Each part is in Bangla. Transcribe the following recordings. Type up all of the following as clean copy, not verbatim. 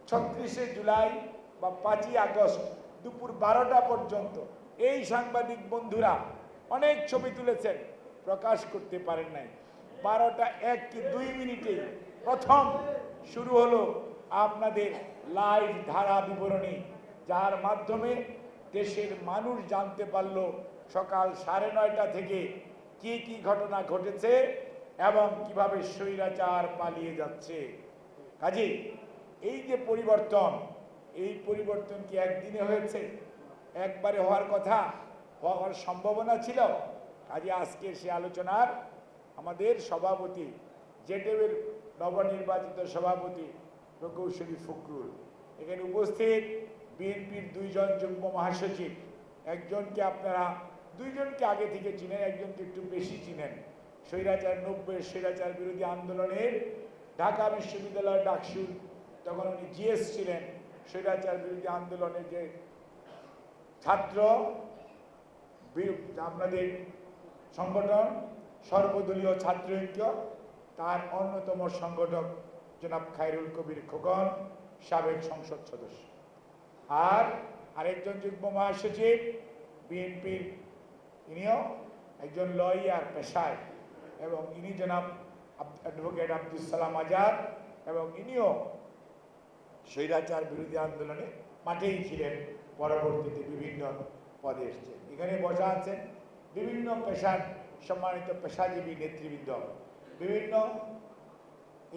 36শে জুলাই বা 5ই আগস্ট দুপুর 12টা পর্যন্ত এই সাংবাদিক বন্ধুরা অনেক ছবি তুলেছেন, প্রকাশ করতে পারেন নাই। 12টা 1 কি 2 মিনিটেই প্রথম শুরু হলো আপনাদের লাইভ ধারা বিবরণী, যার মাধ্যমে দেশের মানুষ জানতে পারল সকাল 9:30টা থেকে কি কি ঘটনা ঘটেছে এবং কিভাবে স্বৈরাচার পালিয়ে যাচ্ছে। কাজেই এই যে পরিবর্তন, এই পরিবর্তন কি একদিনে হয়েছে? একবারে হওয়ার কথা, হওয়ার সম্ভাবনা ছিল। কাজে আজকে সে আলোচনার আমাদের সভাপতি, জেডেবের নবনির্বাচিত সভাপতি প্রকৌশলী ফখরুল, এখানে উপস্থিত বিএনপির 2 জন যুগ্ম মহাসচিব, একজনকে আপনারা 2 জনকে আগে থেকে চিনেন, একজনকে একটু বেশি চিনেন। স্বৈরাচার 90 স্বৈরাচার বিরোধী আন্দোলনের ঢাকা বিশ্ববিদ্যালয় ডাকসু, তখন উনি জিএস ছিলেন। স্বৈরাচার বিরোধী আন্দোলনের যে ছাত্র আপনাদের সংগঠন সর্বদলীয় ছাত্র ঐক্য, তার অন্যতম সংগঠক জনাব খায়রুল কবির খোকন, সাবেক সংসদ সদস্য। আর আরেকজন যুগ্ম মহাসচিব বিএনপির, ইনিও একজন লয়ার পেশায়, এবং ইনি জনাব অ্যাডভোকেট আব্দুল সালাম আজাদ, এবং ইনিও স্বৈরাচার বিরোধী আন্দোলনে মাঠেই ছিলেন, পরবর্তীতে বিভিন্ন পদে এসেছেন। এখানে বসা আছেন বিভিন্ন পেশার সম্মানিত পেশাজীবী নেতৃবৃন্দ, বিভিন্ন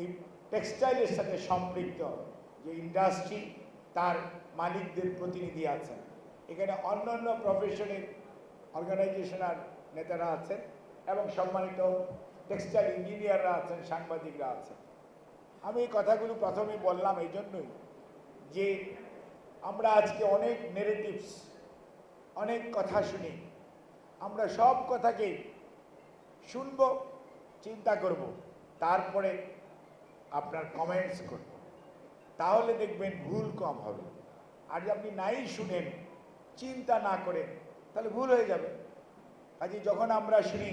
এই টেক্সটাইলের সাথে সম্পৃক্ত যে ইন্ডাস্ট্রি, তার মালিকদের প্রতিনিধি আছেন। এখানে অন্যান্য প্রফেশনের অর্গানাইজেশনের নেতারা আছেন, এবং সম্মানিত টেক্সটাইল ইঞ্জিনিয়াররা আছেন, সাংবাদিকরা আছেন। আমি এই কথাগুলো প্রথমে বললাম এই জন্যই যে আমরা আজকে অনেক নেগেটিভস, অনেক কথা শুনি। আমরা সব কথাকেই শুনবো, চিন্তা করব, তারপরে আপনার কমেন্টস করব, তাহলে দেখবেন ভুল কম হবে। আর যদি আপনি নাই শুনেন, চিন্তা না করেন, তাহলে ভুল হয়ে যাবে। কাজে যখন আমরা শুনি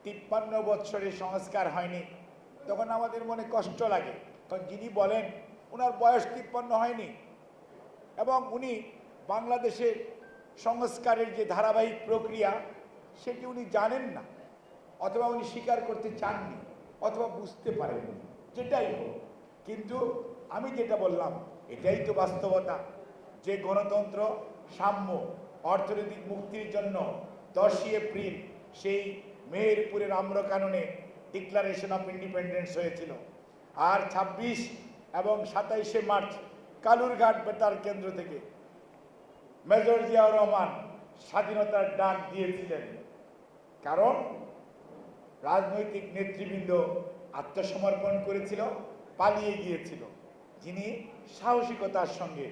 53 বৎসরে সংস্কার হয়নি, তখন আমাদের মনে কষ্ট লাগে, কারণ যিনি বলেন ওনার বয়স 53 হয়নি, এবং উনি বাংলাদেশের সংস্কারের যে ধারাবাহিক প্রক্রিয়া সেটি উনি জানেন না, অথবা উনি স্বীকার করতে চাননি, অথবা বুঝতে পারেননি, যেটাই হোক। কিন্তু আমি যেটা বললাম এটাই তো বাস্তবতা, যে গণতন্ত্র, সাম্য, অর্থনৈতিক মুক্তির জন্য 10ই এপ্রিল সেই মেহেরপুরের আম্রকাননে ডিক্লারেশন অফ ইন্ডিপেন্ডেন্স হয়েছিল, আর 26 এবং 27শে মার্চ কালুরঘাট বেতার কেন্দ্র থেকে মেজর জিয়াউর রহমান স্বাধীনতার ডাক দিয়েছিলেন। কারণ রাজনৈতিক নেতৃবৃন্দ আত্মসমর্পণ করেছিল, পালিয়ে গিয়েছিল। যিনি সাহসিকতার সঙ্গে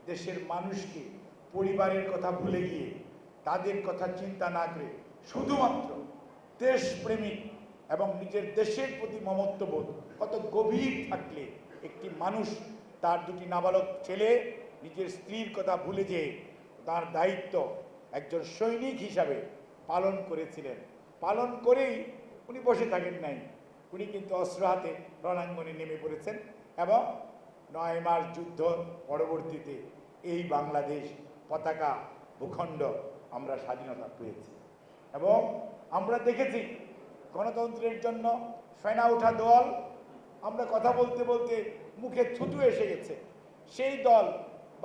দেশের মানুষকে, পরিবারের কথা ভুলে গিয়ে, তাদের কথা চিন্তা না করে শুধুমাত্র দেশপ্রেমিক এবং নিজের দেশের প্রতি মমত্ববোধ কত গভীর থাকলে একটি মানুষ তার 2টি নাবালক ছেলে, নিজের স্ত্রীর কথা ভুলে যেয়ে তার দায়িত্ব একজন সৈনিক হিসাবে পালন করেছিলেন। পালন করেই উনি বসে থাকেন নাই, উনি কিন্তু অস্ত্র হাতে রণাঙ্গনে নেমে পড়েছেন, এবং 9 মাস যুদ্ধ পরবর্তীতে এই বাংলাদেশ পতাকা ভূখণ্ড আমরা স্বাধীনতা পেয়েছি। এবং আমরা দেখেছি গণতন্ত্রের জন্য ফেনা ওঠা দল, আমরা কথা বলতে বলতে মুখে থুতু এসে গেছে, সেই দল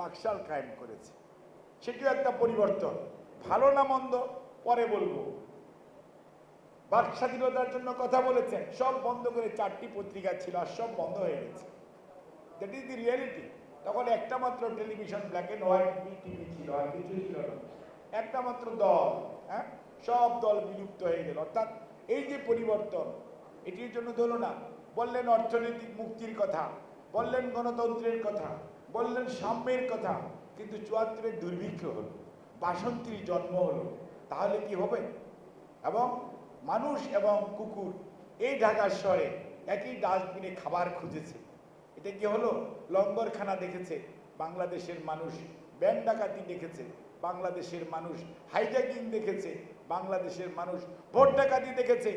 বাকশাল কায়েম করেছে। সেটিও একটা পরিবর্তন, ভালো না মন্দ পরে বলবো। বাক স্বাধীনতার জন্য কথা বলেছেন, সব বন্ধ করে 4টি পত্রিকা ছিল, আর সব বন্ধ হয়ে গেছে। That is the reality. তখন একটা মাত্র television, black and white TV ছিল, আর কিছু ছিল না। একটা মাত্র দল, হ্যাঁ, সব দল বিলুপ্ত হয়ে গেল। অর্থাৎ এই যে পরিবর্তন, এটির জন্য হলো না। বললেন অর্থনৈতিক মুক্তির কথা, বললেন গণতন্ত্রের কথা, বললেন সাম্যের কথা, কিন্তু 74-এর দুর্ভিক্ষ হলো, বাসন্তীর জন্ম হলো, তাহলে কি হবে? এবং মানুষ এবং কুকুর এই ঢাকা শহরে একই ডাস্টবিনে খাবার খুঁজেছে। এটা কি হলো? লঙ্গরখানা দেখেছে বাংলাদেশের মানুষ, ব্যাংক ডাকাতি দেখেছে বাংলাদেশের মানুষ, হাইজ্যাকিং দেখেছে বাংলাদেশের মানুষ, ভোট ডাকাতি দেখেছে।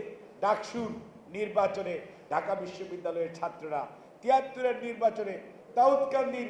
ডাকসুর নির্বাচনে ঢাকা বিশ্ববিদ্যালয়ের ছাত্ররা, 73-এর নির্বাচনে দাউদকান্দির